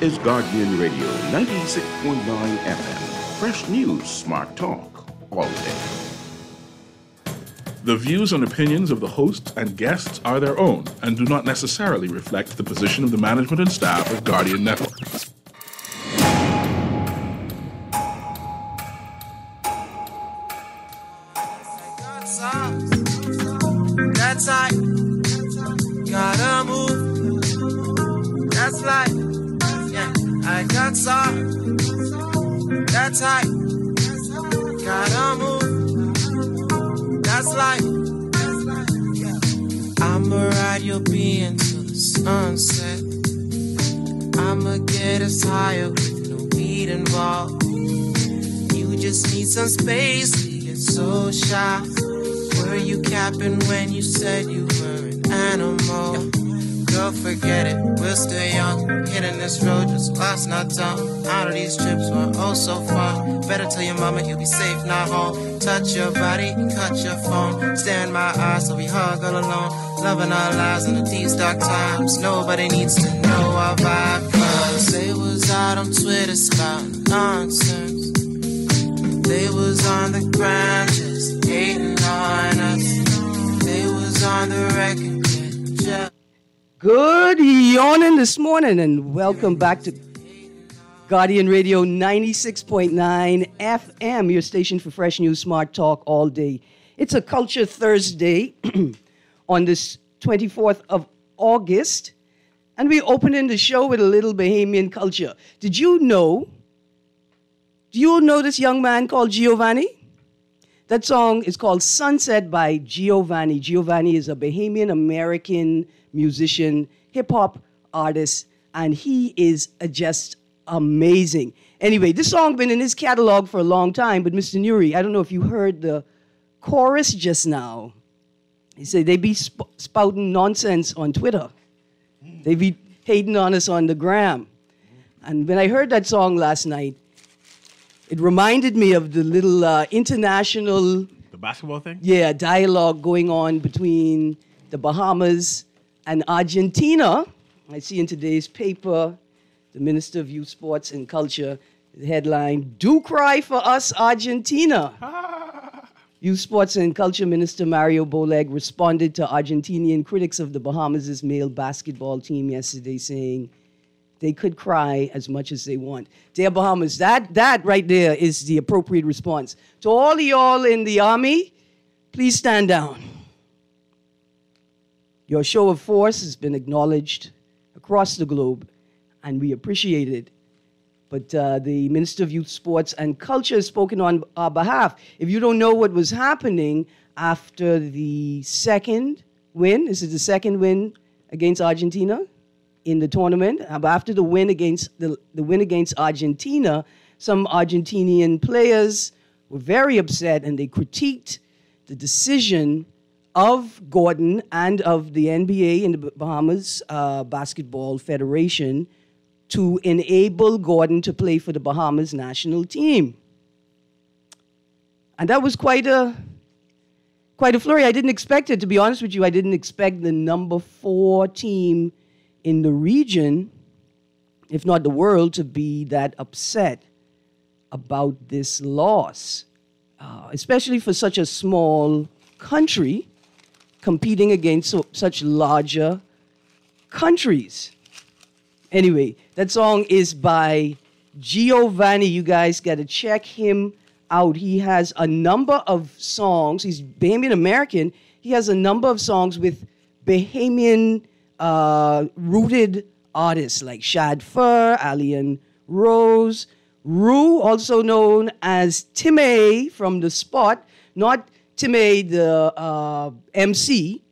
is Guardian Radio 96.9 FM. Fresh news, smart talk, all day. The views and opinions of the hosts and guests are their own and do not necessarily reflect the position of the management and staff of Guardian Network. That's I gotta move. That's life. Yeah, I got sauce. That's I gotta move. That's life. I'ma ride your being till the sunset. I'ma get us higher with no weed involved. You just need some space. We get so shy. Were you capping when you said you were an animal? Girl, forget it, we're still young. Hitting this road just us, not dumb. Out of these trips were oh so fun. Better tell your mama you'll be safe, not home. Touch your body and cut your phone. Stare in my eyes so we hug all alone. Loving our lives in the deep dark times. Nobody needs to know our vibe. Cause they was out on Twitter spouting nonsense. They was on the ground just hating on us. They was on the record just... Good yawning this morning and welcome back to Guardian Radio 96.9 FM, your station for fresh news, smart talk all day. It's a Culture Thursday on this 24th of August, and we're opening the show with a little Bahamian culture. Do you know this young man called Giovanni? That song is called Sunset by Giovanni. Giovanni is a Bahamian American musician, hip-hop artist, and he is just amazing. Anyway, this song been in his catalog for a long time, but Mr. Nuri, I don't know if you heard the chorus just now. He said they be spouting nonsense on Twitter. They be hating on us on the gram. And when I heard that song last night, it reminded me of the little international... The basketball thing? Yeah, dialogue going on between the Bahamas and Argentina. I see in today's paper, the Minister of Youth, Sports and Culture, the headline, "Do Cry for Us, Argentina." Youth, Sports and Culture Minister Mario Boleg responded to Argentinian critics of the Bahamas' male basketball team yesterday, saying they could cry as much as they want. Dear Bahamas, that right there is the appropriate response. To all of y'all in the Army, please stand down. Your show of force has been acknowledged across the globe, and we appreciate it. But the Minister of Youth, Sports and Culture has spoken on our behalf. If you don't know what was happening after the second win, this is the second win against Argentina in the tournament. After the win against the win against Argentina, some Argentinian players were very upset, and they critiqued the decision of Gordon and of the NBA and the Bahamas Basketball Federation to enable Gordon to play for the Bahamas national team. And that was quite a flurry. I didn't expect it, to be honest with you. I didn't expect the number 4 team in the region, if not the world, to be that upset about this loss, especially for such a small country competing against such larger countries. Anyway, that song is by Giovanni. You guys got to check him out. He has a number of songs. He's Bahamian American. He has a number of songs with Bahamian rooted artists like Shad Fur, Alien Rose, Rue, also known as Timmy from The Spot, not Timmy, the MC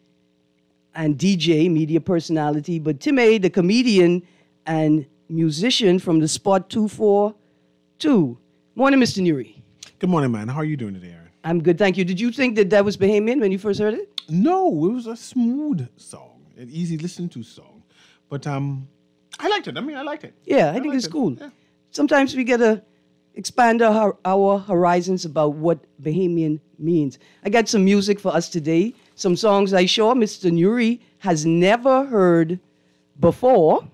and DJ, media personality, but Timmy, the comedian and musician from The Spot 242. Morning, Mr. Nuri. Good morning, man. How are you doing today, Erin? I'm good, thank you. Did you think that was Bahamian when you first heard it? No, it was a smooth song, an easy listen to song. But I liked it. I liked it. Yeah, I think it's cool. Yeah. Sometimes we get to expand our horizons about what Bahamian means. I got some music for us today, some songs I'm sure Mr. Nuri has never heard before.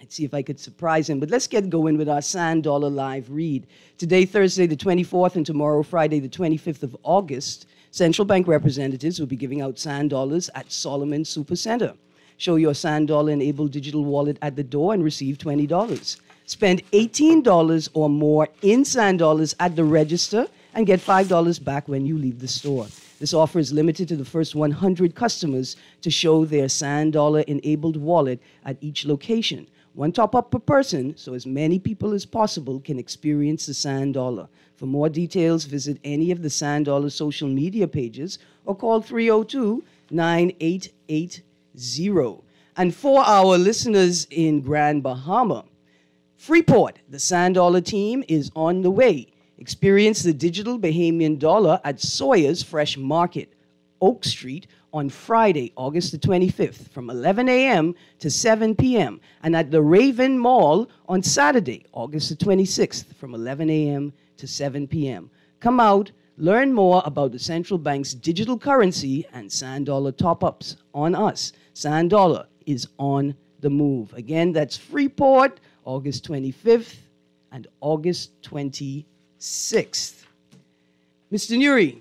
I'd see if I could surprise him. But let's get going with our Sand Dollar Live read. Today, Thursday the 24th, and tomorrow, Friday the 25th of August, Central Bank representatives will be giving out sand dollars at Solomon Supercenter. Show your sand dollar-enabled digital wallet at the door and receive $20. Spend $18 or more in sand dollars at the register and get $5 back when you leave the store. This offer is limited to the first 100 customers to show their sand dollar-enabled wallet at each location. One top-up per person, so as many people as possible can experience the sand dollar. For more details, visit any of the Sand Dollar social media pages or call 302-9880. And for our listeners in Grand Bahama, Freeport, the Sand Dollar team is on the way. Experience the digital Bahamian dollar at Sawyer's Fresh Market, Oak Street, on Friday, August the 25th, from 11 a.m. to 7 p.m., and at the Raven Mall on Saturday, August the 26th, from 11 a.m. to 7 p.m. Come out, learn more about the central bank's digital currency and sand dollar top-ups on us. Sand Dollar is on the move. Again, that's Freeport, August 25th and August 26th. Mr. Nuri,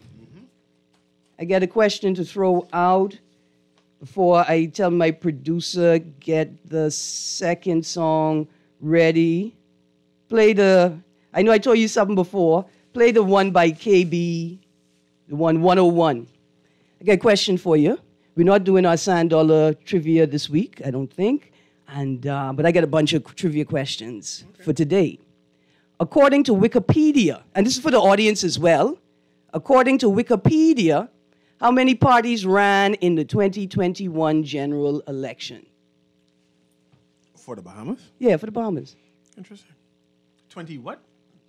I got a question to throw out before I tell my producer, get the second song ready. I know I told you something before. Play the one by KB, the 101. I got a question for you. We're not doing our Sand Dollar trivia this week, I don't think. But I got a bunch of trivia questions for today. According to Wikipedia, and this is for the audience as well, according to Wikipedia, how many parties ran in the 2021 general election? For the Bahamas? Yeah, for the Bahamas. Interesting. 20 what?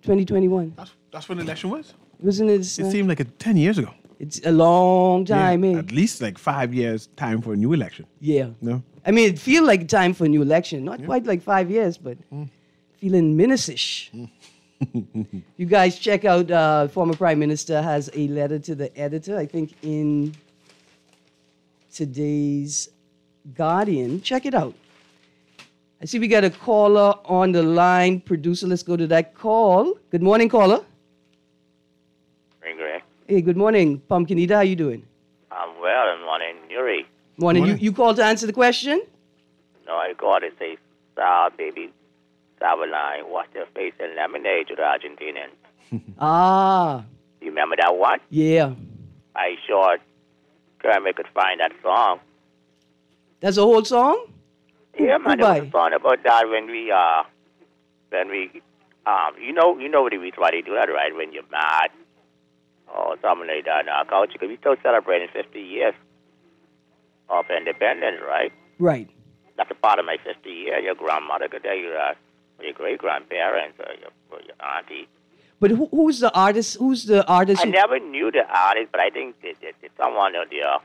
2021. That's when the election was? Wasn't it? It seemed like 10 years ago. It's a long time, Yeah, eh? at least like 5 years time for a new election. Yeah. No? I mean, it feels like time for a new election. Not quite like 5 years, but feeling minutish. You guys check out, former Prime Minister has a letter to the editor, I think in today's Guardian. Check it out. I see we got a caller on the line. Producer, let's go to that call. Good morning, caller. Greene. Hey, good morning, Pumpkin Eater. How you doing? I'm well, and morning, Yuri. Morning. Morning. You called to answer the question? No, I got to say, sour baby, sour line, wash their face and lemonade to the Argentinians. Ah, You remember that one? yeah. I sure Kermit could find that song. That's a whole song? Yeah, man, there was Goodbye. a song about that when we you know what we try to do that, right? When you're mad or something like that in our culture, because we still celebrating 50 years of independence, right? Right. That's a part of my 50 years. Your grandmother could tell you that, or your great grandparents, or your auntie. But who's the artist? Who's the artist? I never knew the artist, but I think that someone out there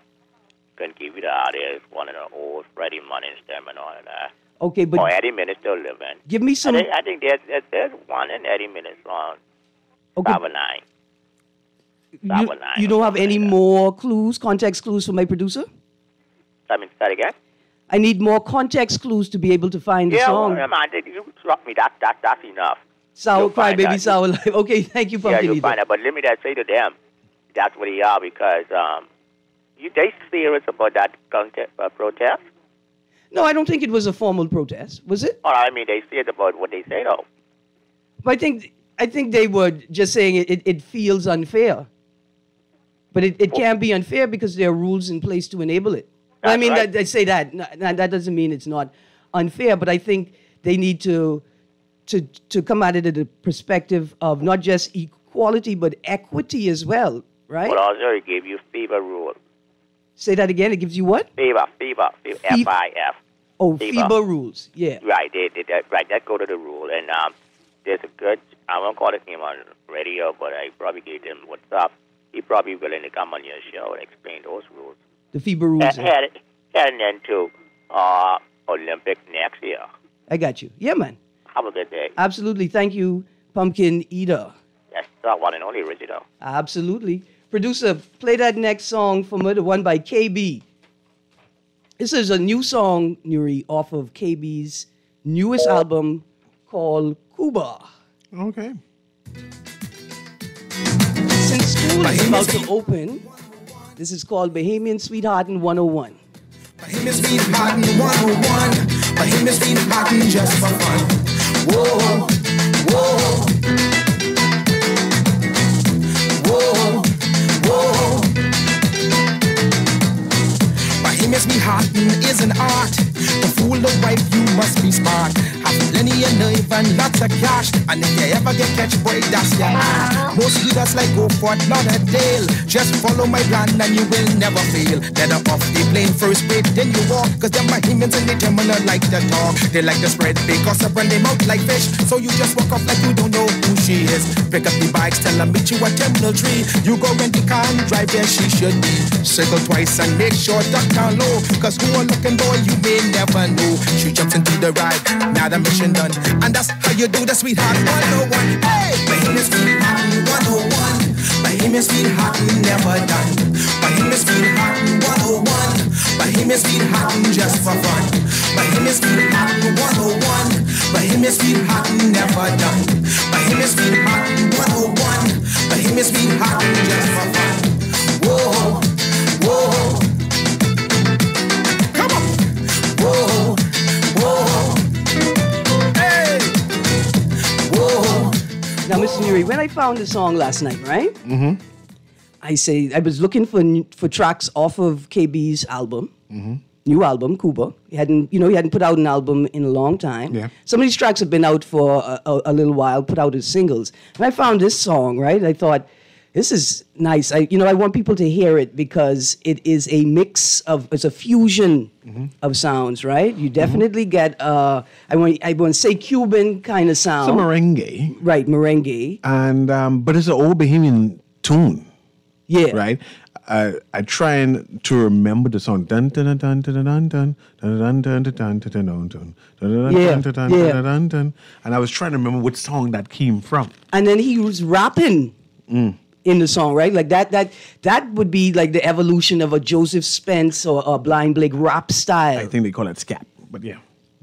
can give you the artist, one of the old Freddie Munningstem and all of that. Okay, but Or Eddie Minnis still living. give me some. I think there's one in Eddie Minnis song, Okay, Sour Nine. Sour Nine you or don't have something any like that. more clues, context clues for my producer? I mean, say that again? I need more context clues to be able to find the Yeah, song. well, man, you struck me. That's enough. Sour You'll Cry find Baby that. Sour Life. Okay, thank you, Yeah, Pumpkin you'll Eater. find out. But let me just say to them, that's what they are, because they serious about that protest. No, I don't think it was a formal protest, was it? Or I mean, they serious about what they say, though. But I think they were just saying it feels unfair. But it can't be unfair because there are rules in place to enable it. Well, I That's mean, right. I say that. That doesn't mean it's not unfair, but I think they need to come at it at a perspective of not just equality, but equity as well, right? But also, it gave you FIBA rule. Say that again. It gives you what? FIBA, FIF. Oh, FIBA. FIBA rules. Yeah. Right, right, that go to the rule. And there's a good, I won't call his name on radio, but I probably gave him what's up. He probably willing to come on your show and explain those rules. The FIBA rules. Heading into Olympics next year. I got you. Yeah, man. Have a good day. Absolutely. Thank you, Pumpkin Eater. That's the one and only original. Absolutely. Producer, play that next song for me, the one by KB. This is a new song, Nuri, off of KB's newest album called Cuba. Okay. Since school is about to open, this is called Bahamian Sweetheartin' 101. Bahamian Sweetheartin' 101. Bahamian Sweetheartin' just for fun. Whoa, whoa. Whoa, whoa. Bahamian Sweetheartin' is an art. To fool the wife, you must be smart. Have plenty of nerve and lots of cash. And if you ever get catch, boy, that's your man. Most leaders like go for Lauderdale. Just follow my plan and you will never fail. Let her off the plane first break, then you walk. Cause them Bahamians and the terminal like to talk. They like to spread big gossip and they mouth like fish. So you just walk off like you don't know who she is. Pick up the bikes, tell her meet you at Terminal 3. You go rent the car and drive where she should be. Circle twice and make sure duck down low. Cause who are looking boy, you may never know. She jumps into the ride, now the mission done. And that's how you do the Sweetheart 101. Hey! Bahamian Sweetheart 101. Bahamian Sweetheart never done. Bahamian Sweetheart 101. Bahamian Sweetheart just for fun. Bahamian Sweetheart 101. Bahamian Sweetheart never done. Bahamian Sweetheart 101. Bahamian Sweetheart just for fun. Whoa, whoa. Come on. Whoa, whoa. Hey. Whoa. Now, Mr. Nuri, when I found the song last night, right? Mm-hmm. I was looking for tracks off of KB's album, new album, Cuba. He hadn't put out an album in a long time. Yeah. Some of these tracks have been out for a little while, put out as singles. And I found this song, right? I thought, this is nice. I want people to hear it because it is a mix it's a fusion of sounds, right? You definitely get, I want to say Cuban kind of sound. It's a merengue. Right, merengue. And, but it's an old Bahamian tune. Yeah. Right? I try to remember the song. Dun dun dun dun dun dun dun dun dun dun dun dun dun dun. And I was trying to remember what song that came from. And then he was rapping in the song, right? Like that would be like the evolution of a Joseph Spence or a Blind Blake rap style. I think they call it scat, but yeah.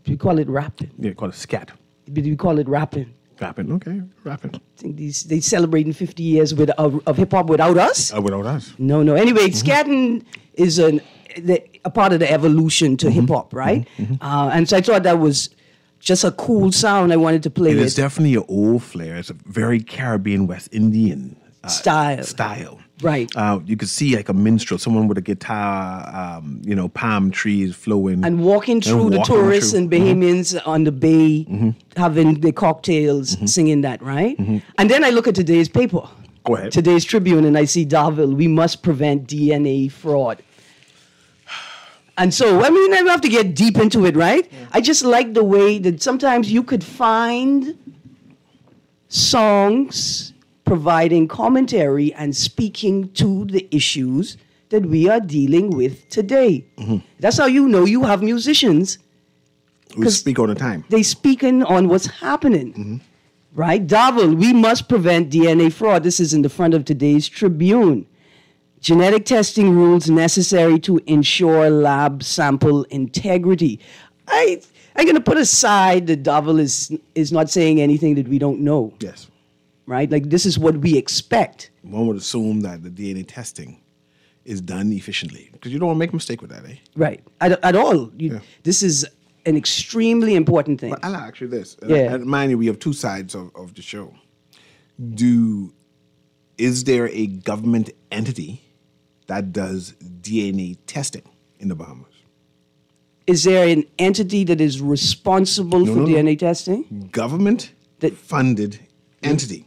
Do we call it rapping? Yeah, call it scat. Do we call it rapping? Rapping, okay, rapping. I think they celebrating 50 years of hip hop without us. Without us. No. Anyway, scatting is a part of the evolution to hip hop, right? And so I thought that was just a cool sound. I wanted to play it. It is definitely an old flair. It's a very Caribbean, West Indian style. Right. You could see like a minstrel, someone with a guitar, palm trees flowing. And walking through the tourists and Bahamians on the bay, having the cocktails, singing that, right? And then I look at today's paper. Go ahead. Today's Tribune, and I see Darville, we must prevent DNA fraud. And so, I don't have to get deep into it, right? Yeah. I just like the way that sometimes you could find songs providing commentary and speaking to the issues that we are dealing with today. That's how you have musicians. We speak all the time. They speaking on what's happening. Right? Darville, we must prevent DNA fraud. This is in the front of today's Tribune. Genetic testing rules necessary to ensure lab sample integrity. I'm going to put aside that Darville is not saying anything that we don't know. Yes. Right? Like, this is what we expect. One would assume that the DNA testing is done efficiently. Because you don't want to make a mistake with that, eh? Right. At all. This is an extremely important thing. But I'll ask you this. Yeah. And mind you, we have two sides of the show. Is there a government entity that does DNA testing in the Bahamas? Is there an entity that is responsible for DNA testing? Government-funded entity.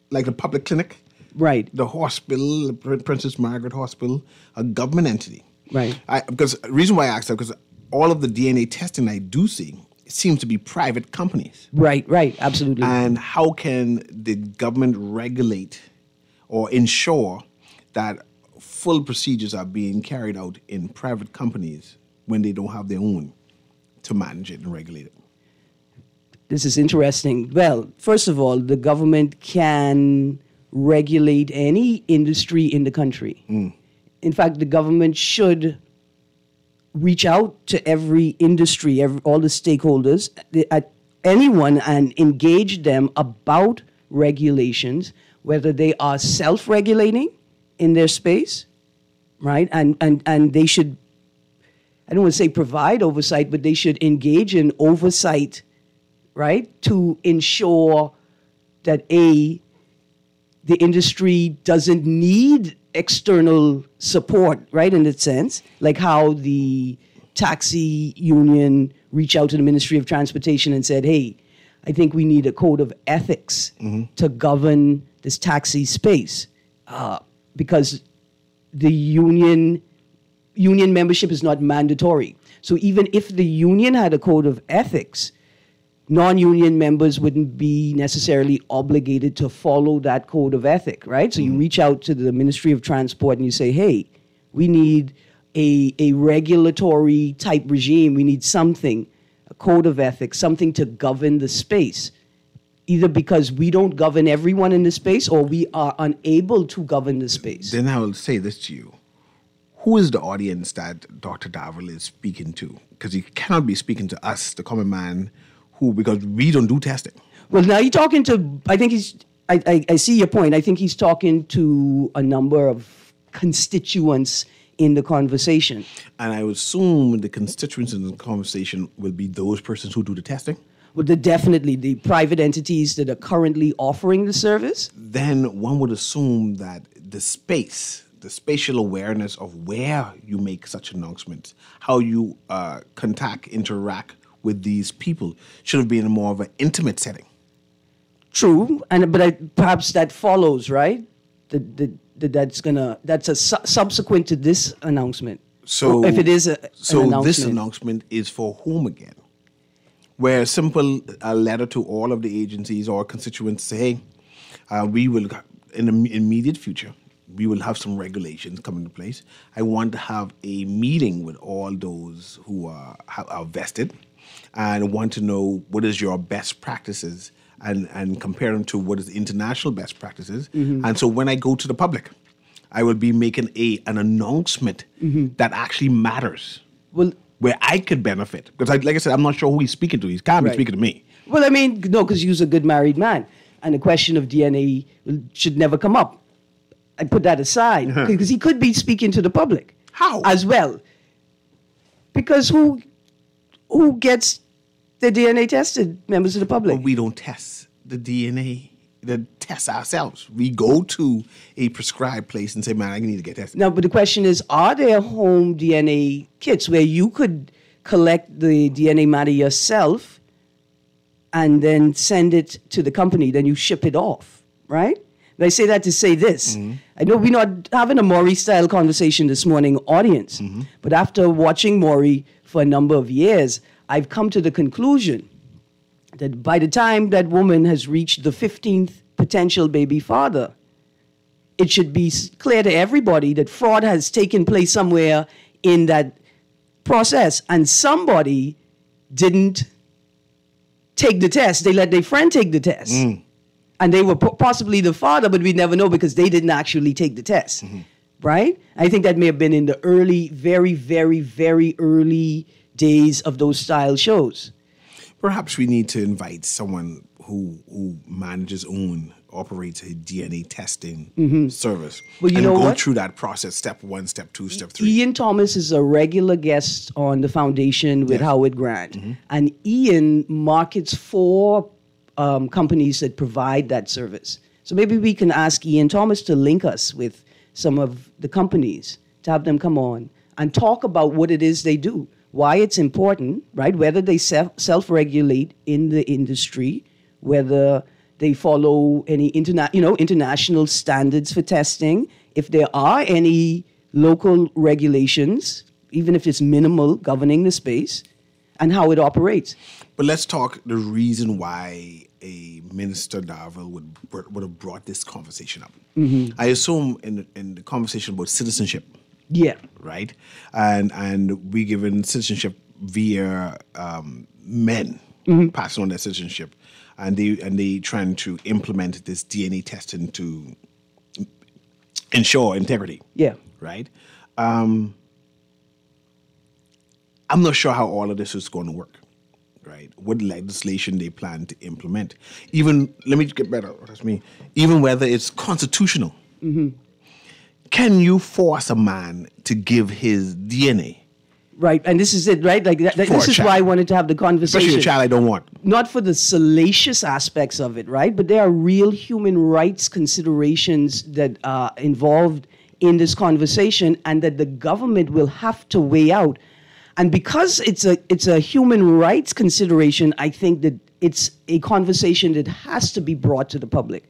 Like the public clinic. Right. The hospital, the Princess Margaret Hospital, a government entity. Right. Because the reason why I asked that, because all of the DNA testing I do see, it seems to be private companies. Right, absolutely. And how can the government regulate or ensure that full procedures are being carried out in private companies when they don't have their own to manage it and regulate it? This is interesting. Well, first of all, the government can regulate any industry in the country. In fact, the government should reach out to every industry, all the stakeholders, anyone, and engage them about regulations, whether they are self-regulating in their space, right? And they should, I don't want to say provide oversight, but they should engage in oversight, right? To ensure that the industry doesn't need external support, right, in that sense, like how the taxi union reached out to the Ministry of Transportation and said, hey, I think we need a code of ethics to govern this taxi space because the union membership is not mandatory. So even if the union had a code of ethics, non-union members wouldn't be necessarily obligated to follow that code of ethic, right? So you reach out to the Ministry of Transport and you say, hey, we need a regulatory type regime. We need something, a code of ethics, something to govern the space, either because we don't govern everyone in the space or we are unable to govern the space. Then I will say this to you. Who is the audience that Dr. Darville is speaking to? Because he cannot be speaking to us, the common man, because we don't do testing. Well, now you're talking to, I think I see your point. I think he's talking to a number of constituents in the conversation. And I would assume the constituents in the conversation will be those persons who do the testing. Well, definitely the private entities that are currently offering the service. Then one would assume that the spatial awareness of where you make such announcements, how you interact with these people should have been in more of an intimate setting. True, but perhaps that follows, right? That's a subsequent to this announcement. So if it is an announcement. This announcement is for whom again? Where a simple letter to all of the agencies or constituents say, hey, we will in the immediate future, we will have some regulations come into place. I want to have a meeting with all those who are vested and want to know what is your best practices and compare them to what is international best practices. And so when I go to the public, I will be making an announcement that actually matters. Well, where I could benefit. Because like I said, I'm not sure who he's speaking to. He can't be speaking to me. Well, I mean, no, because you're a good married man. And the question of DNA should never come up. I put that aside. Because he could be speaking to the public. How? As well. Because who gets the DNA tested? Members of the public. But we don't test the DNA. The test ourselves. We go to a prescribed place and say, man, I need to get tested. No, but the question is, are there home DNA kits where you could collect the DNA matter yourself and then send it to the company, then you ship it off, right? And I say that to say this. I know we're not having a Maury-style conversation this morning, audience, but after watching Maury for a number of years, I've come to the conclusion that by the time that woman has reached the 15th potential baby father, it should be clear to everybody that fraud has taken place somewhere in that process, and somebody didn't take the test. They let their friend take the test. And they were possibly the father, but we never know because they didn't actually take the test, right? I think that may have been in the early, very, very, very early days of those style shows. Perhaps we need to invite someone who manages, operates a DNA testing service, well, you and know go what? through that process, step 1, step 2, step 3. Ian Thomas is a regular guest on the foundation with Howard Grant. And Ian markets 4 companies that provide that service. So maybe we can ask Ian Thomas to link us with some of the companies, to have them come on and talk about what it is they do. Why it's important, right? Whether they self-regulate in the industry, whether they follow any international standards for testing, if there are any local regulations, even if it's minimal, governing the space, and how it operates. But let's talk the reason why a Minister Darville would have brought this conversation up. I assume in the conversation about citizenship. Yeah. Right? And we given citizenship via men passing on their citizenship. And they trying to implement this DNA testing to ensure integrity. Yeah. Right? I'm not sure how all of this is going to work, right? What legislation they plan to implement. Even, let me get better, that's me. Even whether it's constitutional. Can you force a man to give his DNA? Right, and this is it, right? Like this is why I wanted to have the conversation. Especially a child I don't want. Not for the salacious aspects of it, right? But there are real human rights considerations that are involved in this conversation, and that the government will have to weigh out. And because it's a human rights consideration, I think that it's a conversation that has to be brought to the public.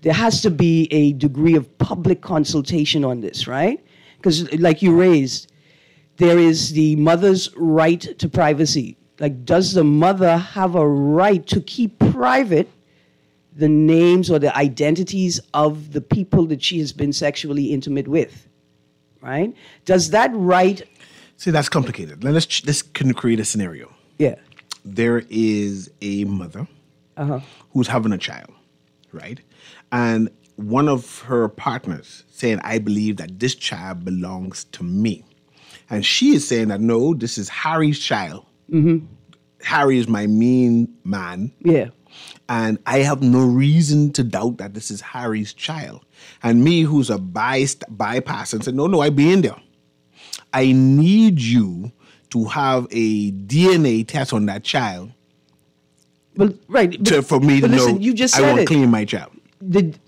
There has to be a degree of public consultation on this, right? Because like you raised, there is the mother's right to privacy. Like, does the mother have a right to keep private the names or the identities of the people that she has been sexually intimate with, right? Does that right... See, that's complicated. Let's create a scenario. Yeah. There is a mother who's having a child, right? And one of her partners saying, I believe that this child belongs to me. And she is saying that, no, this is Harry's child. Harry is my main man. Yeah. And I have no reason to doubt that this is Harry's child. And me, who's a bypass, and said, no, I be in there. I need you to have a DNA test on that child. But right. For me to listen, know you just I said want to it. clean my child.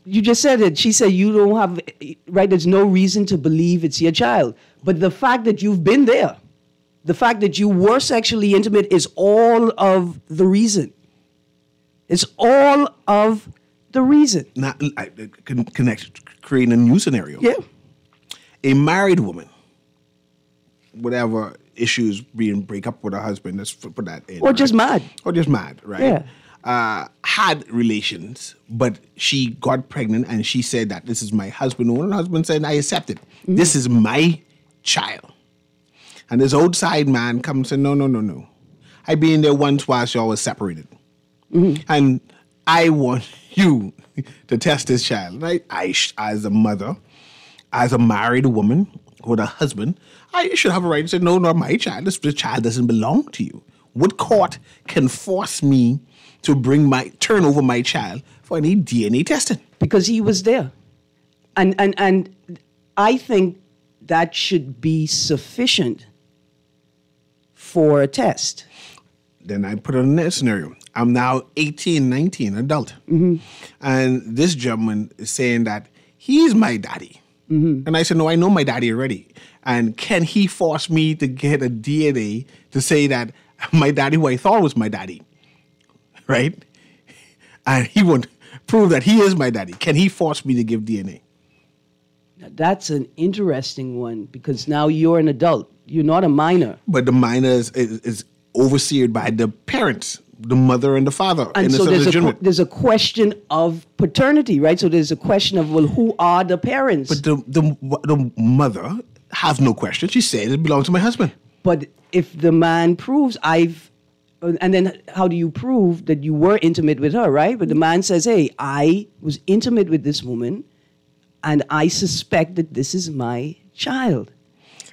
You just said it. She said you don't have, right, there's no reason to believe it's your child. But the fact that you've been there, the fact that you were sexually intimate is all of the reason. It's all of the reason. Now, I can create a new scenario. Yeah. A married woman, whatever issues being break up with her husband, let's put that in. Or just mad. Or just mad, right? Yeah. Had relations, but she got pregnant and she said that this is my husband. And her husband said, I accept it. This is my child. And this outside man comes and said, no. I been there once while y'all was separated. And I want you to test this child. Right? I, as a mother, as a married woman with a husband, I should have a right to say, no, not my child. This child doesn't belong to you. What court can force me to turn over my child for any DNA testing? Because he was there. And I think that should be sufficient for a test. Then I put on another scenario. I'm now 18, 19, adult. And this gentleman is saying that he's my daddy. And I said, no, I know my daddy already. And can he force me to get a DNA to say that my daddy, who I thought was my daddy, right? And he won't prove that he is my daddy. Can he force me to give DNA? Now, that's an interesting one because now you're an adult. You're not a minor. But the minor is overseen by the parents, the mother and the father. And so there's a question of paternity, right? So there's a question of, well, who are the parents? But the mother has no question. She said it belongs to my husband. But if the man proves and then how do you prove that you were intimate with her, right? But the man says, hey, I was intimate with this woman and I suspect that this is my child.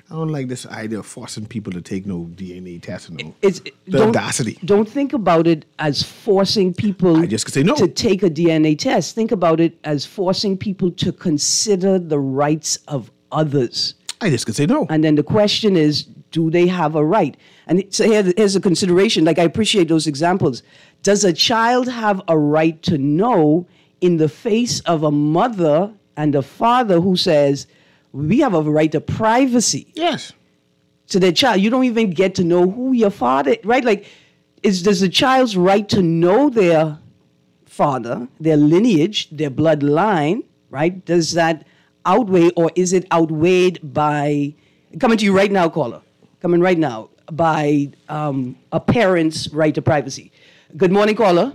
I don't like this idea of forcing people to take no DNA test. The audacity. Don't think about it as forcing people I just could say no. to take a DNA test. Think about it as forcing people to consider the rights of others. I just could say no. And then the question is, do they have a right? And so here's a consideration. Like, I appreciate those examples. Does a child have a right to know in the face of a mother and a father who says, we have a right to privacy? Yes. To their child. You don't even get to know who your father, right? Like, does the child's right to know their father, their lineage, their bloodline, right? Does that outweigh, or is it outweighed by, coming to you right now, caller, coming right now, by a parent's right to privacy? Good morning, caller.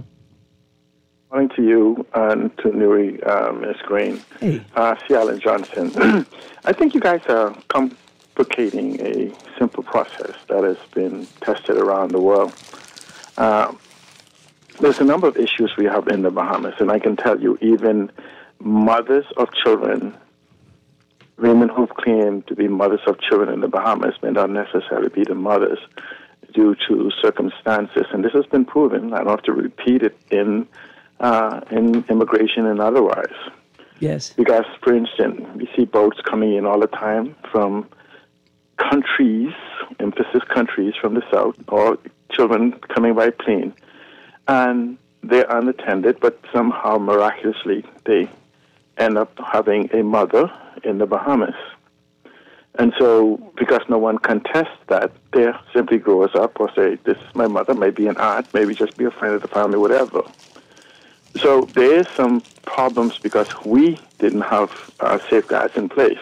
Morning to you and to Nuri, Ms. Greene. Hey. Alan Johnson. I think you guys are complicating a simple process that has been tested around the world. There's a number of issues we have in the Bahamas, and I can tell you even mothers of children women who've claimed to be mothers of children in the Bahamas may not necessarily be the mothers due to circumstances, and this has been proven. I don't have to repeat it in immigration and otherwise. Yes. Because, for instance, we see boats coming in all the time from countries, emphasis countries from the south, or children coming by plane, and they're unattended, but somehow miraculously they end up having a mother in the Bahamas. And so, because no one contests that, they simply grows up or say, this is my mother, maybe an aunt, maybe just be a friend of the family, whatever. So there is some problems because we didn't have safeguards in place.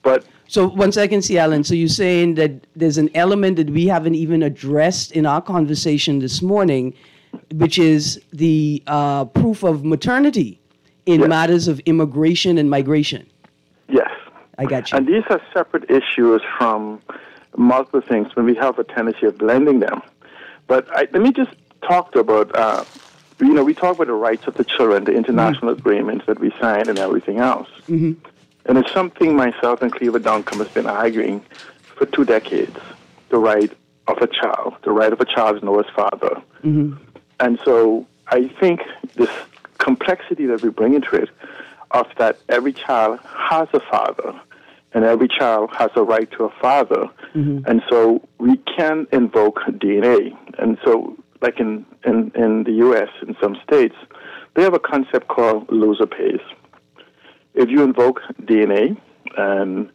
But So 1 second, C. Allen. So you're saying that there's an element that we haven't even addressed in our conversation this morning, which is the proof of maternity in Yes. matters of immigration and migration. yes. I got you. And these are separate issues from multiple things when we have a tendency of blending them. But let me just talk about, we talk about the rights of the children, the international agreements that we signed and everything else. Mm-hmm. And it's something myself and Cleaver Duncombe has been arguing for 2 decades, the right of a child. The right of a child to know his father. Mm-hmm. And so I think this complexity that we bring into it, of that every child has a father, and every child has a right to a father. Mm-hmm. And so we can invoke DNA. And so, like in the U.S., in some states, they have a concept called loser pays. If you invoke DNA and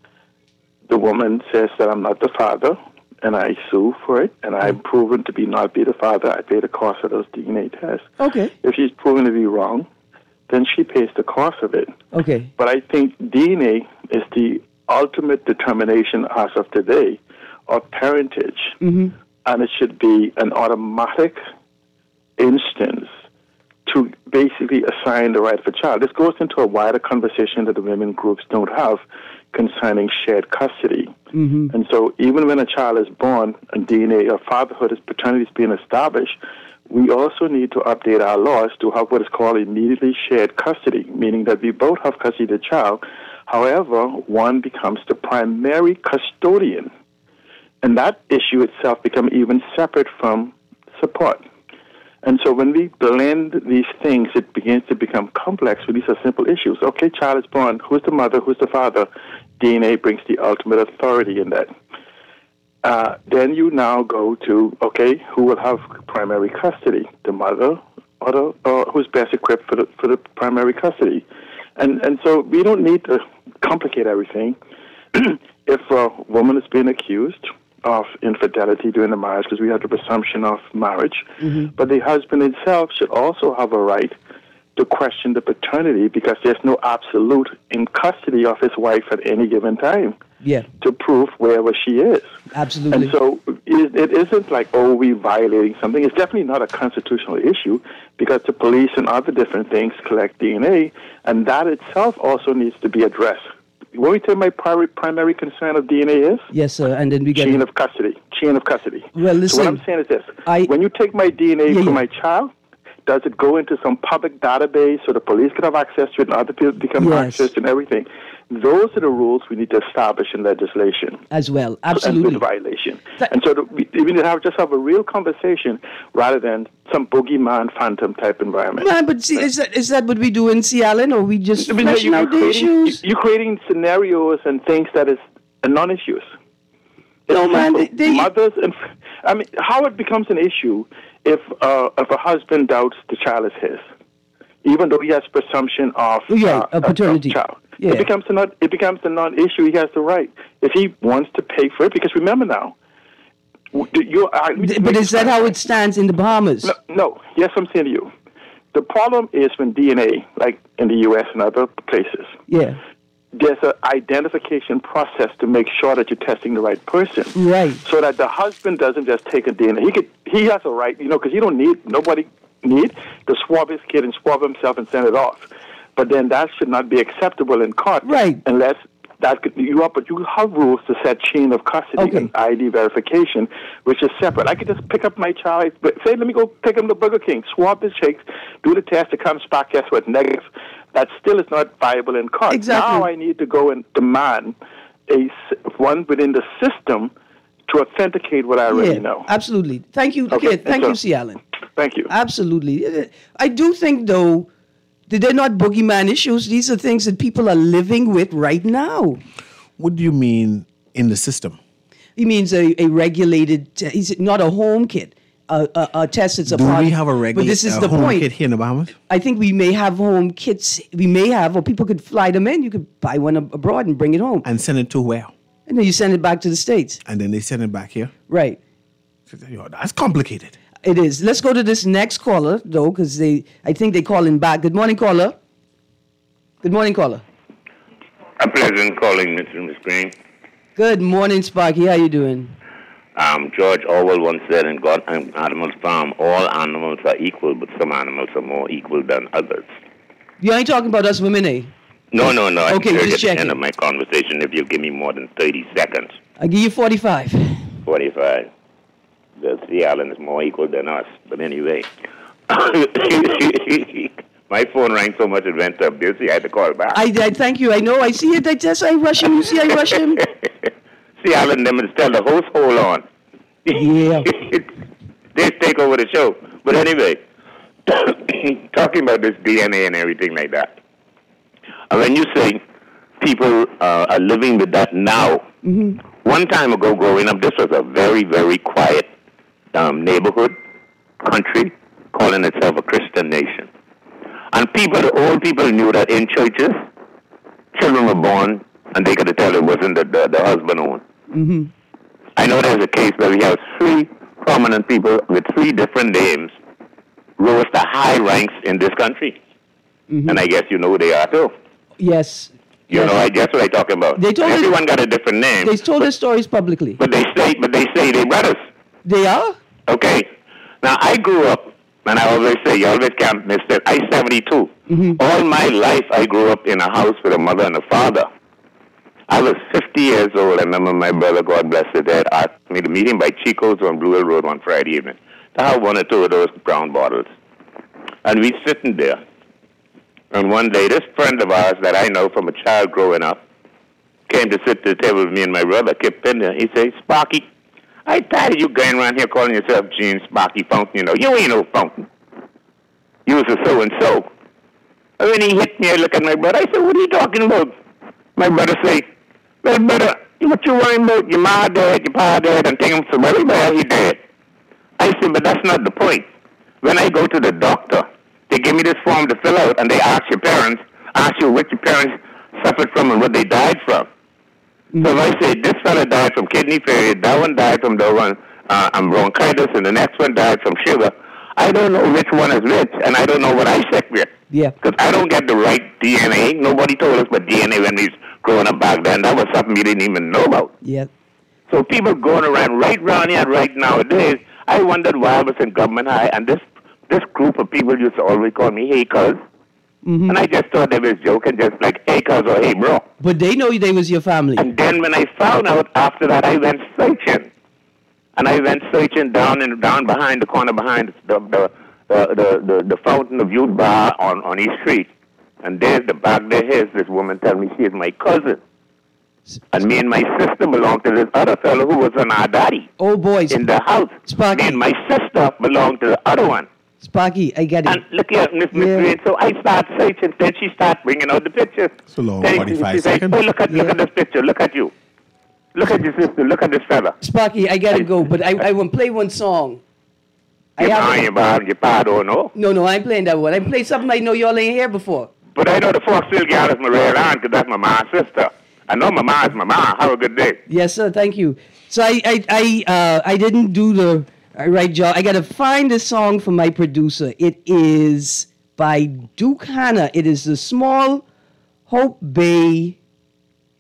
the woman says that I'm not the father, and I sue for it, and I'm proven to not be the father, I pay the cost of those DNA tests. Okay. If she's proven to be wrong, then she pays the cost of it. Okay. But I think DNA is the ultimate determination as of today of parentage, Mm-hmm. and it should be an automatic instance to basically assign the right of a child. This goes into a wider conversation that the women groups don't have concerning shared custody. Mm-hmm. And so even when a child is born and DNA or fatherhood is paternity is being established, we also need to update our laws to have what is called immediately shared custody, meaning that we both have custody of the child. However, one becomes the primary custodian. And that issue itself becomes even separate from support. And so when we blend these things, it begins to become complex when these are simple issues. Okay, child is born. Who's the mother? Who's the father? DNA brings the ultimate authority in that. Then you now go to, okay, who will have primary custody? The mother or who's best equipped for the primary custody? And so we don't need to complicate everything. If a woman is being accused of infidelity during the marriage, because we have the presumption of marriage, but the husband himself should also have a right to question the paternity, because there's no absolute in custody of his wife at any given time to prove wherever she is. Absolutely. And so it isn't like, oh, we're violating something. It's definitely not a constitutional issue, because the police and other different things collect DNA, and that itself also needs to be addressed. What we tell my primary concern of DNA is? Yes, sir. And then we get chain of custody. Chain of custody. Well, listen. So what I'm saying is this. When you take my DNA from my child, does it go into some public database so the police can have access to it and other people can have access to it and everything? Those are the rules we need to establish in legislation. As well, absolutely. And with violation. And so we need to just have a real conversation rather than some boogeyman phantom type environment. Man, but see, is that what we do in C. Allen, or we just fleshing out the issues? You're creating scenarios and things that is non-issues. No, man. Mothers and how it becomes an issue if a husband doubts the child is his, even though he has presumption of paternity. Of child. Yeah. It becomes a non-issue. He has the right if he wants to pay for it. Because remember now, but is that how it stands in the Bahamas? No. Yes, I'm saying to you, the problem is when DNA, like in the U.S. and other places, there's an identification process to make sure that you're testing the right person. Right. So that the husband doesn't just take a DNA. He has a right, because nobody need to swab his kid and swab himself and send it off. But then that should not be acceptable in court. Right. Unless But you have rules to set chain of custody and ID verification, which is separate. I could just pick up my child, say, let me go pick him to Burger King, swab his cheeks, do the test, it comes back, guess what, negative. That still is not viable in court. Exactly. Now I need to go and demand one within the system to authenticate what I already know. Absolutely. Thank you. Okay, Thank you, C. Allen. Thank you. Absolutely. I do think, though, that they're not boogeyman issues. These are things that people are living with right now. What do you mean in the system? He means a regulated, not a home kit, a test that's a part. Do we have a but this is the home point. kit here in the Bahamas? I think we may have home kits. We may have, or people could fly them in. You could buy one abroad and bring it home. And send it to where? And then you send it back to the States. And then they send it back here? Right. That's complicated. It is. Let's go to this next caller, though, because I think they call in back. Good morning, caller. Good morning, caller. A pleasant calling, Miss Greene. Good morning, Sparky. How you doing? George Orwell once said in God and Animals Farm, all animals are equal, but some animals are more equal than others. You ain't talking about us women, eh? No. Okay, I'm just at the end checking. of my conversation if you give me more than 30 seconds. I'll give you 45. 45. The Sea Island is more equal than us. But anyway, my phone rang so much it went up busy. I had to call back. I thank you. I know. I see it. I rush him. You see, I rush him. Sea Island, them is tell the host, hold on. Yeah. They take over the show. But anyway, talking about this DNA and everything like that. When you say people are living with that now, one time ago growing up, this was a very, very quiet neighborhood, country, calling itself a Christian nation. And the old people knew that in churches, children were born, and they could tell it wasn't the husband own. Mm-hmm. I know there's a case where we have 3 prominent people with 3 different names rose to high ranks in this country. Mm-hmm. And I guess you know who they are too. Yes. You know, I guess what I'm talking about. Everyone got a different name. They told their stories publicly. But they say they're brothers. They are? Okay. Now, I grew up, and I always say, you always can't miss that. I'm 72. Mm-hmm. All my life, I grew up in a house with a mother and a father. I was 50 years old. I remember my brother, God bless his dad, asked me to meet him by Chico's on Blue Hill Road one Friday evening to have 1 or 2 of those brown bottles. And we sitting there. And one day, this friend of ours that I know from a child growing up came to sit at the table with me and my brother, Kip Pinder. He said, Sparky, I tired of you going around here calling yourself Gene Sparky Fountain. You know, you ain't no fountain. You was a so-and-so. And when he hit me, I look at my brother. I said, what are you talking about? My brother say, well, brother, what you worrying about? Your ma dead, your pa dead, and think so very well he dead. I said, but that's not the point. When I go to the doctor, they give me this form to fill out, and they ask you which your parents suffered from and what they died from. Mm-hmm. So if I say, this fella died from kidney failure, that one died from bronchitis, and the next one died from sugar, I don't know which one is which, and I don't know what I sick with. Yeah. Because I don't get the right DNA. Nobody told us about DNA when we was growing up back then. That was something we didn't even know about. Yeah. So people going around right around here right nowadays, I wondered why I was in government high, and this group of people used to always call me hey cuz. Mm-hmm. And I just thought they was joking, just like hey cuz or hey bro. But they know they was your family. And then when I found out after that, I went searching. And I went searching down behind the corner behind the Fountain of Youth Bar on East Street. And there's the back there, here's this woman telling me she is my cousin. And me and my sister belong to this other fellow who was on our daddy. Oh, boys. In the house. Sparky. Me and my sister belong to the other one. Sparky, I get it. And look here, Miss Greene. So I start searching. Then she starts bringing out the pictures. So long, then 45 seconds. Oh, look at this picture. Look at you. Look at your sister. Look at this fella. Sparky, I gotta go, but I will play one song. Your pa don't know. No, I ain't playing that one. I play something I know y'all ain't heard before. But I know the Foxville gal is my real aunt because that's my mom's sister. I know my mom is my mom. Have a good day. Yes, sir. Thank you. So I didn't do the right job. I got to find the song for my producer. It is by Duke Hanna. It is the Small Hope Bay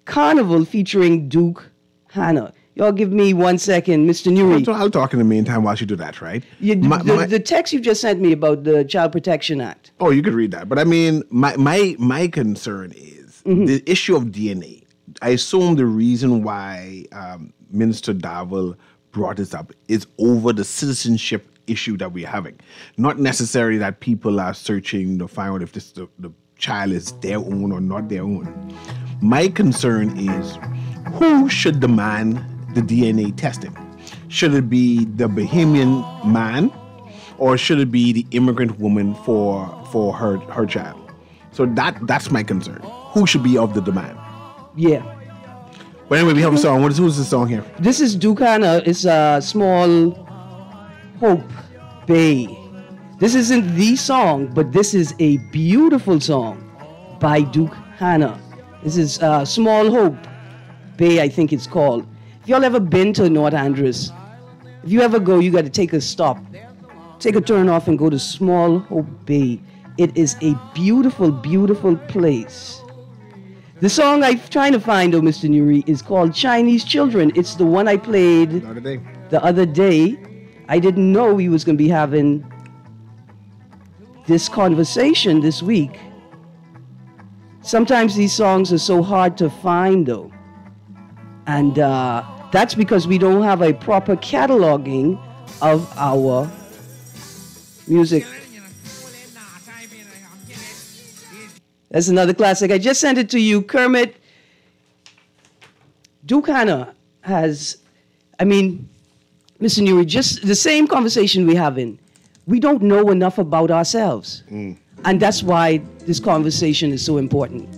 Carnival featuring Duke Hanna. Y'all give me 1 second, Mr. Newey. I'll talk in the meantime while you do that, right? The text you just sent me about the Child Protection Act. Oh, you could read that. But I mean, my concern is the issue of DNA. I assume the reason why Minister Darville brought this up is over the citizenship issue that we're having. Not necessarily that people are searching to find out if the child is their own or not their own. My concern is who should demand the DNA testing? Should it be the Bahamian man or should it be the immigrant woman for her child? So that's my concern. Who should be of the demand? Yeah. But anyway, we have a song. Who's the song here? This is Duke Hanna. It's a Small Hope Bay. This isn't the song, but this is a beautiful song by Duke Hanna. This is Small Hope Bay, I think it's called. If y'all ever been to North Andros, if you ever go, you got to take a stop. Take a turn off and go to Small Hope Bay. It is a beautiful, beautiful place. The song I'm trying to find, though, Mr. Nuri, is called Chinese Children. It's the one I played the other day. I didn't know we was going to be having this conversation this week. Sometimes these songs are so hard to find, though. And that's because we don't have a proper cataloging of our music. That's another classic. I just sent it to you, Kermit. Duke Hanna has, Mr. Nuri, just the same conversation we're having. We don't know enough about ourselves. And that's why this conversation is so important.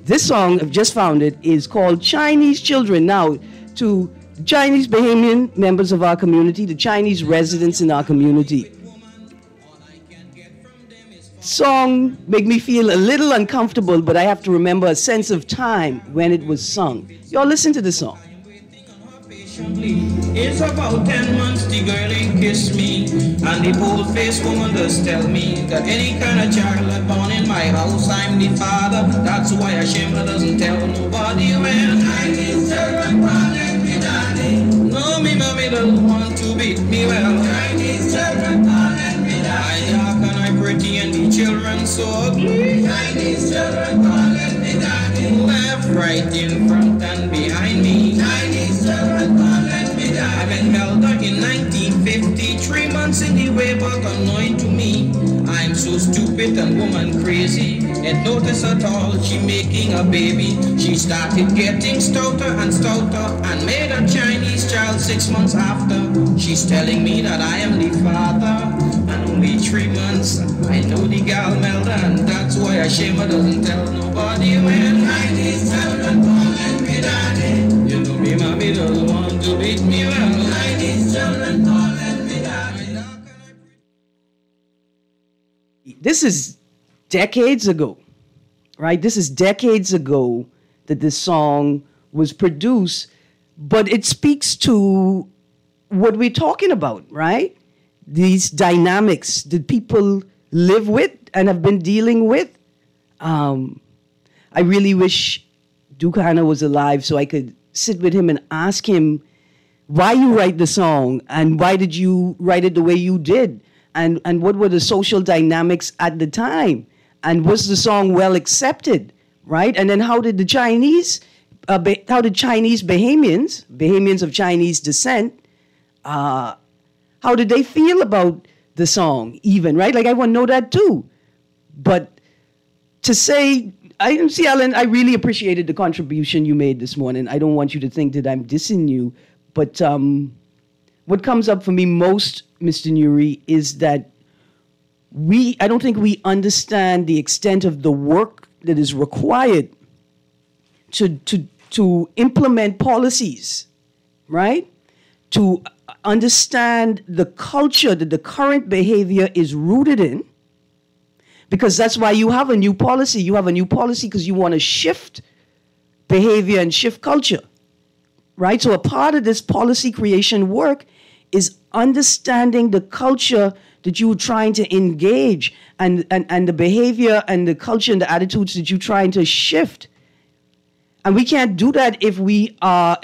This song, I've just found it, is called Chinese Children. Now, to Chinese Bahamian members of our community, the Chinese residents in our community. Song make me feel a little uncomfortable, but I have to remember a sense of time when it was sung. Y'all listen to the song. It's about 10 months the girl ain't kissed me, and the bold-faced woman does tell me that any kind of child that born in my house, I'm the father. That's why a shimmer doesn't tell nobody when I need children calling me daddy. No, me mommy doesn't want to beat me well. I need children calling me daddy. I dark and I pretty and the children so ugly. I need children calling me daddy. Left, right, in front and behind me. I need children calling me daddy. I met Melda in 1950, 3 months in the way, but unknown to me. I'm so stupid and woman crazy. Ain't notice at all she making a baby. She started getting stouter and stouter and made a Chinese child 6 months after. She's telling me that I am the father. And only 3 months, I know the gal Melda, and that's why a shamer doesn't tell nobody when I need children calling me daddy. You know me mommy doesn't want to beat me well. I need children calling me daddy. This is decades ago, right? This is decades ago that this song was produced, but it speaks to what we're talking about, right? These dynamics that people live with and have been dealing with. I really wish Duke Hanna was alive so I could sit with him and ask him why you write the song and why did you write it the way you did, and what were the social dynamics at the time, and was the song well accepted, right? And then how did the Chinese Bahamians of Chinese descent, how did they feel about the song even, right? Like, I want to know that too. But to say, see, Alan, I really appreciated the contribution you made this morning. I don't want you to think that I'm dissing you. But what comes up for me most, Mr. Nuri, is that I don't think we understand the extent of the work that is required to implement policies, right? To understand the culture that the current behavior is rooted in, because that's why you have a new policy. You have a new policy because you want to shift behavior and shift culture, right? So a part of this policy creation work is understanding the culture that you're trying to engage and the behavior and the culture and the attitudes that you're trying to shift. And we can't do that if we are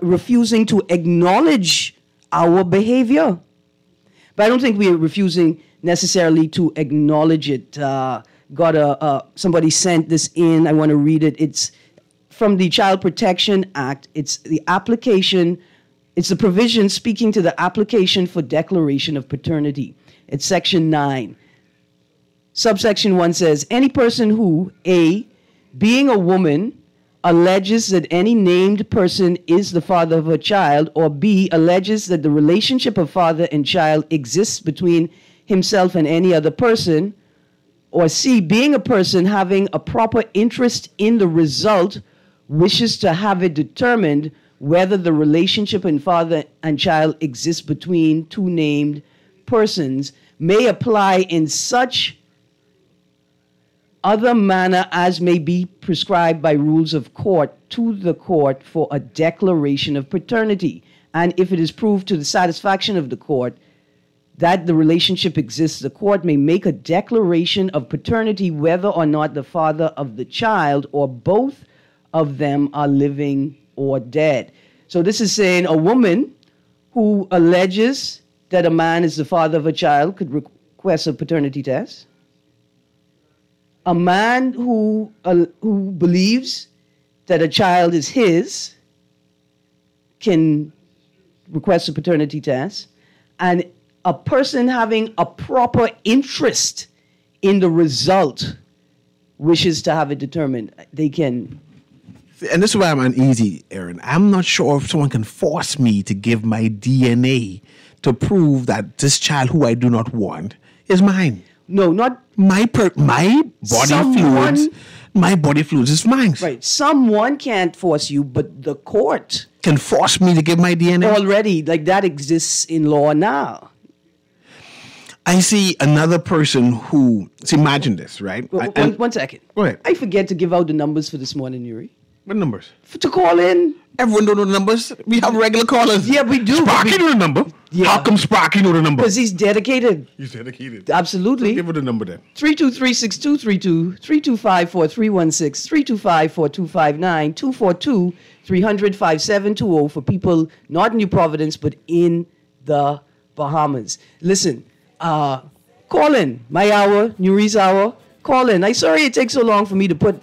refusing to acknowledge our behavior. But I don't think we are refusing necessarily to acknowledge it. Somebody sent this in. I want to read it. It's from the Child Protection Act. It's the application, it's the provision speaking to the application for declaration of paternity. It's Section 9. Subsection 1 says, any person who, A, being a woman, alleges that any named person is the father of a child, or B, alleges that the relationship of father and child exists between himself and any other person, or C, being a person having a proper interest in the result, wishes to have it determined whether the relationship in father and child exists between two named persons, may apply in such other manner as may be prescribed by rules of court to the court for a declaration of paternity. And if it is proved to the satisfaction of the court that the relationship exists, the court may make a declaration of paternity whether or not the father of the child or both of them are living or dead. So this is saying a woman who alleges that a man is the father of a child could request a paternity test. A man who believes that a child is his can request a paternity test. And a person having a proper interest in the result wishes to have it determined. They can. And this is why I'm uneasy, Erin. I'm not sure if someone can force me to give my DNA to prove that this child who I do not want is mine. No, not my body fluids. My body fluids is mine. Right. Someone can't force you, but the court can force me to give my DNA. Already, like that exists in law now. I see another person who. So imagine this, right? One second. Go ahead. I forget to give out the numbers for this morning, Yuri. What numbers? To call in. Everyone don't know the numbers. We have regular callers. Yeah, we do. Sparky know the number. Yeah. How come Sparky know the number? Because he's dedicated. He's dedicated. Absolutely. So give her the number then. 323-6232, 325-4316, 325-4259, 242-300-5720 for people not in New Providence but in the Bahamas. Listen, call in. My hour, Nuri's hour. Call in. I'm sorry it takes so long for me to put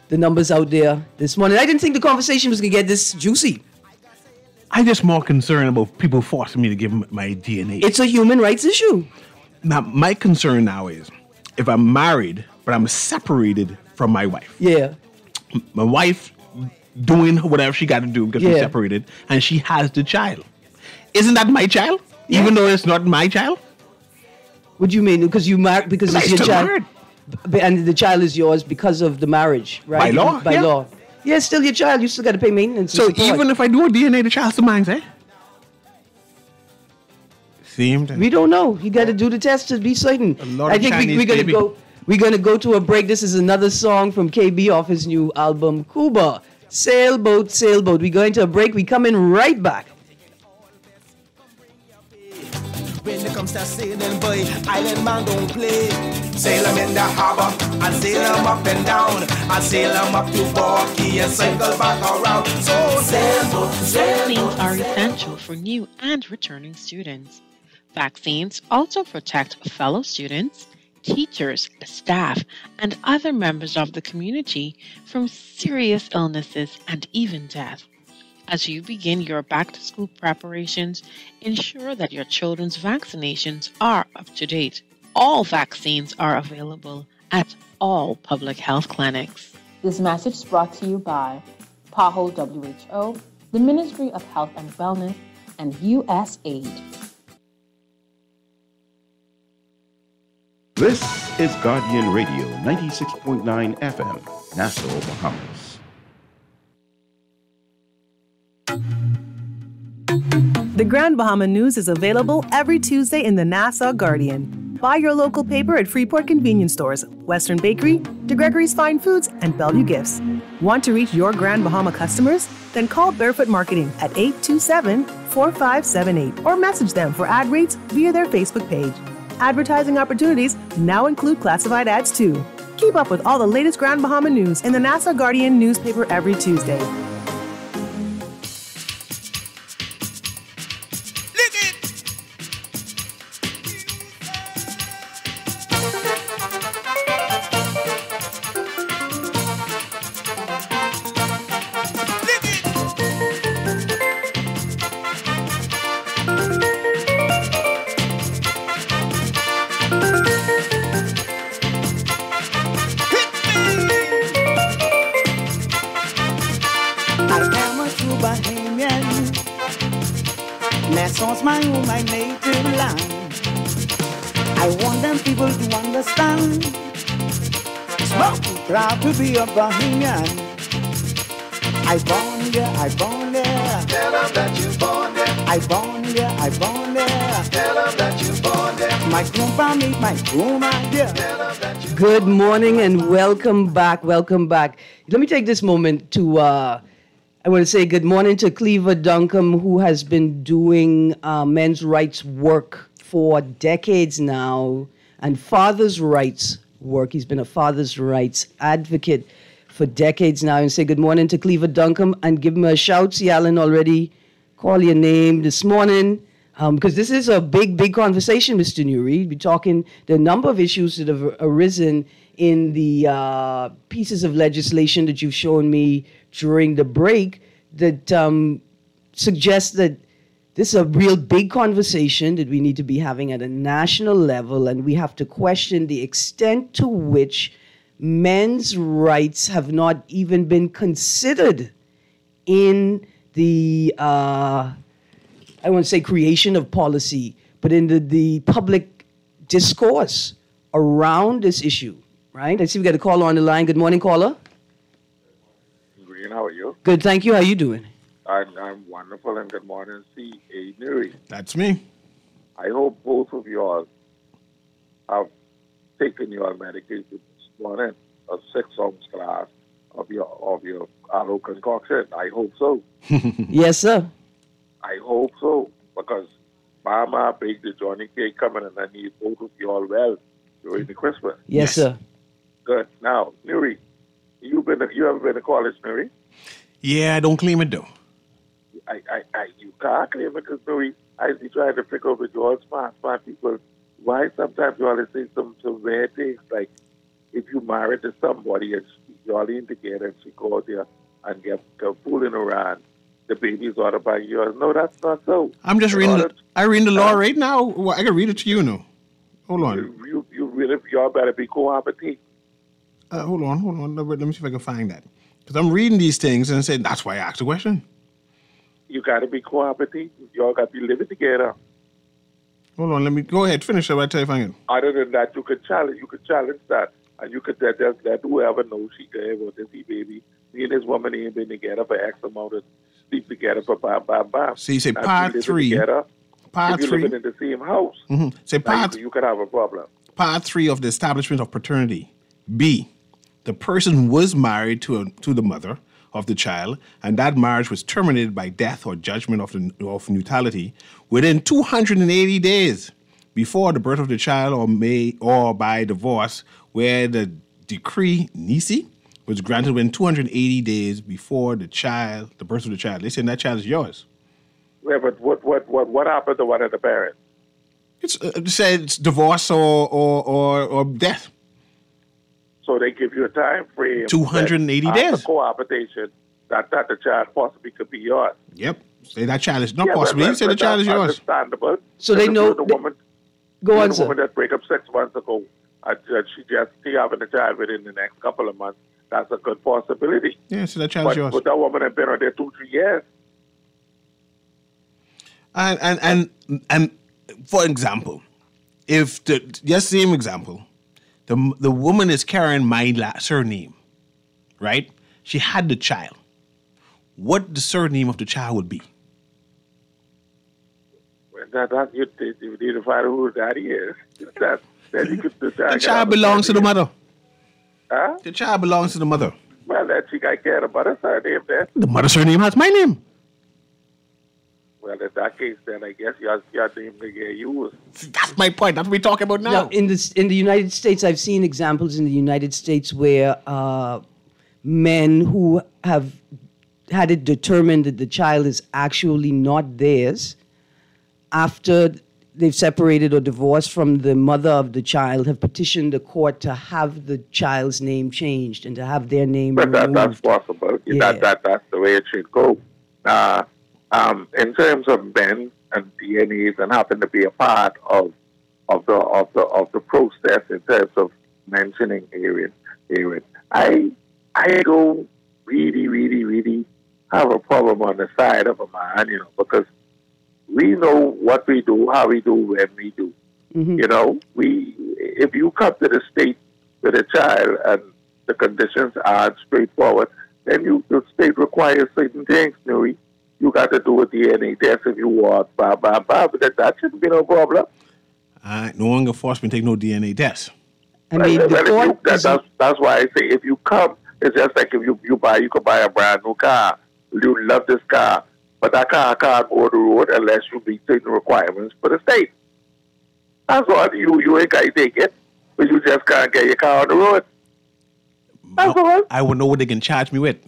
the numbers out there this morning. I didn't think the conversation was going to get this juicy. I'm just more concerned about people forcing me to give my DNA. It's a human rights issue. Now, my concern now is if I'm married, but I'm separated from my wife. Yeah. My wife doing whatever she got to do because we're separated, and she has the child. Isn't that my child? Yeah. Even though it's not my child? What do you mean? Because you married, because it's your child? Married. And the child is yours because of the marriage, right? By law. By law. Yeah, it's still your child. You still got to pay maintenance. So even if I do a DNA, the child's still mine, eh? Seemed. We don't know. You got to do the test to be certain. I think we're going to go. We're going to go to a break. This is another song from KB off his new album, Cuba. Sailboat, Sailboat. We're going to a break. We coming right back. When it comes to sailing, boy, island man don't play. Sail them in the harbor, and sail them up and down, and sail them up to Borky and cycle back around. So sailboat, Vaccines are essential for new and returning students. Vaccines also protect fellow students, teachers, staff, and other members of the community from serious illnesses and even death. As you begin your back-to-school preparations, ensure that your children's vaccinations are up to date. All vaccines are available at all public health clinics. This message is brought to you by PAHO WHO, the Ministry of Health and Wellness, and USAID. This is Guardian Radio, 96.9 FM, Nassau, Bahamas. The Grand Bahama News is available every Tuesday in the Nassau Guardian. Buy your local paper at Freeport convenience stores, Western Bakery, De Gregory's Fine Foods, and Bellevue Gifts. Want to reach your Grand Bahama customers? Then call Barefoot Marketing at 827-4578 or message them for ad rates via their Facebook page. Advertising opportunities now include classified ads too. Keep up with all the latest Grand Bahama news in the Nassau Guardian newspaper every Tuesday. Kingston. Smoke, proud to be a Bohemian. I born there. Tell them that you born there. I born there. Tell them that you born there. My grandpa meet my groom idea. Good morning and welcome back. Welcome back. Let me take this moment to, I want to say good morning to Cleaver Duncombe, who has been doing men's rights work for decades now, and fathers' rights work. He's been a fathers' rights advocate for decades now. And say good morning to Cleaver Duncombe and give him a shout. See, Alan already call your name this morning. Because this is a big conversation, Mr. Nuri. We're talking the number of issues that have arisen in the pieces of legislation that you've shown me during the break that suggest that this is a real big conversation that we need to be having at a national level, and we have to question the extent to which men's rights have not even been considered in the I won't say creation of policy, but in the public discourse around this issue, right? I see we got a caller on the line. Good morning, caller. Greene, how are you? Good, thank you. How you doing? I'm wonderful, and good morning, C.A. Nuri. That's me. I hope both of you all have taken your medication this morning, a 6-ounce glass of your aloe concoction. I hope so. Yes, sir. I hope so, because Mama baked the Johnny cake coming, and I need both of you all well during the Christmas. Yes, sir. Good. Now, Nuri, you ever been to college, Nuri? Yeah, I don't claim it though. You can't claim it, because Nuri, I be trying to pick up with you all smart people. Why sometimes you always say some weird things, like if you married to somebody and you all in together and she go out there and get fooling around, the baby's ought to buy yours. No, that's not so. I'm just reading. I reading the law right now. Well, I can read it to you now. Hold on. Y'all better be cooperative. Hold on. Let me see if I can find that. Because I'm reading these things and saying that's why I asked the question. You got to be cooperative. Y'all got to be living together. Hold on. Let me go ahead. Finish it. I'll tell you if I can. Other than that, you could challenge that, and you could just let whoever knows she can have this baby. Me and this woman ain't been together for X amount of sleep together for bam. So you say part 3. Together, part if 3. You're living in the same house. Mm-hmm. Say part. You could have a problem. Part 3 of the establishment of paternity. B. The person was married to the mother of the child, and that marriage was terminated by death or judgment of neutrality within 280 days before the birth of the child, or by divorce, where the decree nisi was granted within 280 days before the birth of the child. They say that child is yours. Yeah, but what happened to one of the parents? It said it's divorce or death. So they give you a time frame. 280 days. After cohabitation, that the child possibly could be yours. Yep. Say that child is not possibly. Say the child is yours. Understandable. So they know. The woman. Go on, the sir. woman that break up 6 months ago, she having a child within the next couple of months. That's a good possibility. Yeah. So that child is yours. But that woman has been on there 2-3 years. And for example, if just same example. The woman is carrying my surname, right? She had the child. What the surname of the child would be? Well, you need to find out who daddy is. The child belongs to the mother. Huh? The child belongs to the mother. Well, that she got care of the mother's surname then. The mother's surname has my name. Well, in that case, then I guess your name will get used. That's my point. That's what we're talking about now. Now, in the United States, I've seen examples in the United States where men who have had it determined that the child is actually not theirs, after they've separated or divorced from the mother of the child, have petitioned the court to have the child's name changed and to have their name removed. That's possible. Yeah. That's the way it should go. In terms of men and DNAs and happen to be a part of the process in terms of mentioning Erin, I don't really have a problem on the side of a man, because we know what we do, how we do, when we do. Mm-hmm. if you come to the state with a child and the conditions aren't straightforward, then the state requires certain things, Nuri. You got to do a DNA test if you want, blah, blah, blah. But that shouldn't be no problem. No one can force me to take no DNA test. I mean, that's why I say if you come, it's just like if you could buy a brand new car. You love this car, but that car can't go on the road unless you meet certain requirements for the state. That's all. You ain't got to take it, but you just can't get your car on the road. That's all. I would know what they can charge me with.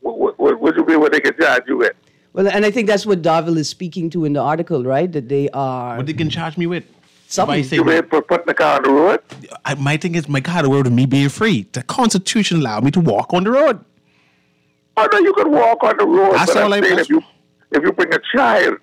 What you mean what they can charge you with? Well, and I think that's what Darville is speaking to in the article, right? That they are... What they can charge me with. Something. You mean for putting the car on the road? My thing is my car on the road and me being free. The Constitution allowed me to walk on the road. Oh, no, you can walk on the road. That's all I'm saying. If you bring a child,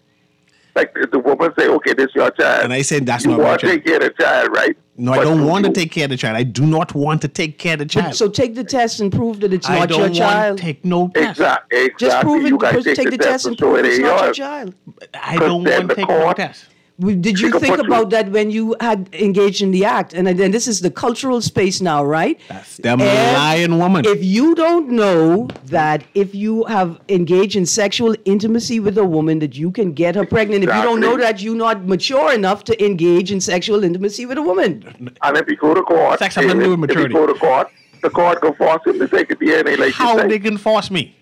like the woman say, okay, this is your child. And I said, that's you not my want to child. take care of the child, right? No, I don't want to take care of the child. I do not want to take care of the child. So take the test and prove that it's not your child. I don't want to take no test. Exactly. Just prove it. Take the test and prove it's not your child. I don't want to take no test. Did you think about that when you had engaged in the act? And then this is the cultural space now, right? That's them lying woman. If you don't know that if you have engaged in sexual intimacy with a woman that you can get her pregnant, if you don't know that, you're not mature enough to engage in sexual intimacy with a woman. And if you go to court, sex has nothing to do with maturity. If you go to court, the court can force him to take a DNA like how they can force me?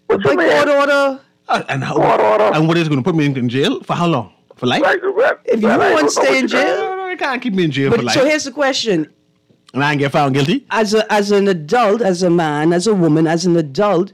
What's by court order. Court order. And what is going to put me in jail? For how long? For life? If you want to stay in jail, you can't keep me in jail for life. So here's the question: and I get found guilty as an adult, as a man, as a woman, as an adult,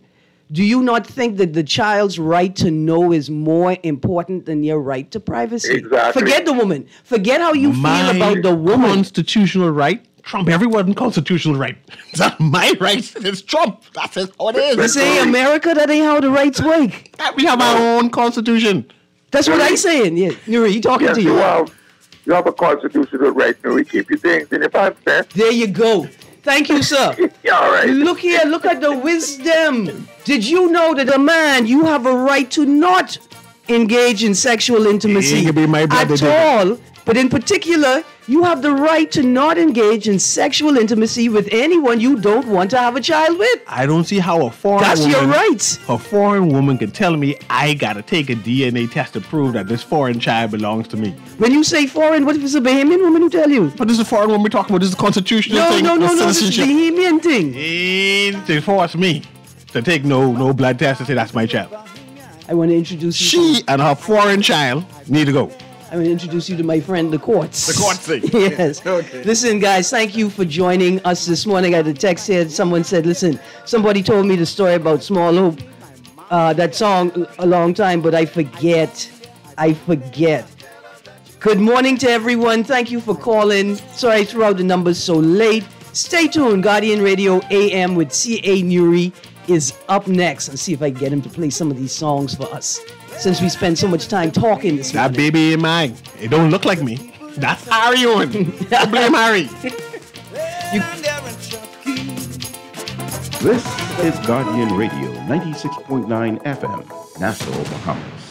do you not think that the child's right to know is more important than your right to privacy? Exactly. Forget the woman. Forget how you feel about the woman. Constitutional right. Trump everyone's constitutional right. It's not my right. It's Trump. That's how it is. You say America, that ain't how the rights work. We have our own constitution. That's what I'm saying. Yeah, Nuri, talking to you. You have a constitutional right, Nuri. Keep your things in your pants, man. There you go. Thank you, sir. All right. Look here. Look at the wisdom. Did you know that a man, you have a right to not engage in sexual intimacy at all? But in particular, you have the right to not engage in sexual intimacy with anyone you don't want to have a child with. I don't see how a foreign woman... That's your rights. A foreign woman can tell me I got to take a DNA test to prove that this foreign child belongs to me. When you say foreign, what if it's a Bahamian woman who tell you? But this is a foreign woman we're talking about. This is a constitutional thing. No, this is a Bahamian thing. They force me to take no blood test to say that's my child. I want to introduce you. She and her foreign child need to go. I'm going to introduce you to my friend, the courts. The courts thing. Yes. Okay. Listen, guys, thank you for joining us this morning. I had a text here. Someone said, listen, somebody told me the story about Small Hope, that song a long time, but I forget. Good morning to everyone. Thank you for calling. Sorry I threw out the numbers so late. Stay tuned. Guardian Radio AM with C.A. Nuri is up next. Let's see if I can get him to play some of these songs for us, since we spend so much time talking this morning. That baby ain't mine. It don't look like me. That's Harry Owen. Blame Harry. This is Guardian Radio 96.9 FM, Nassau, Bahamas.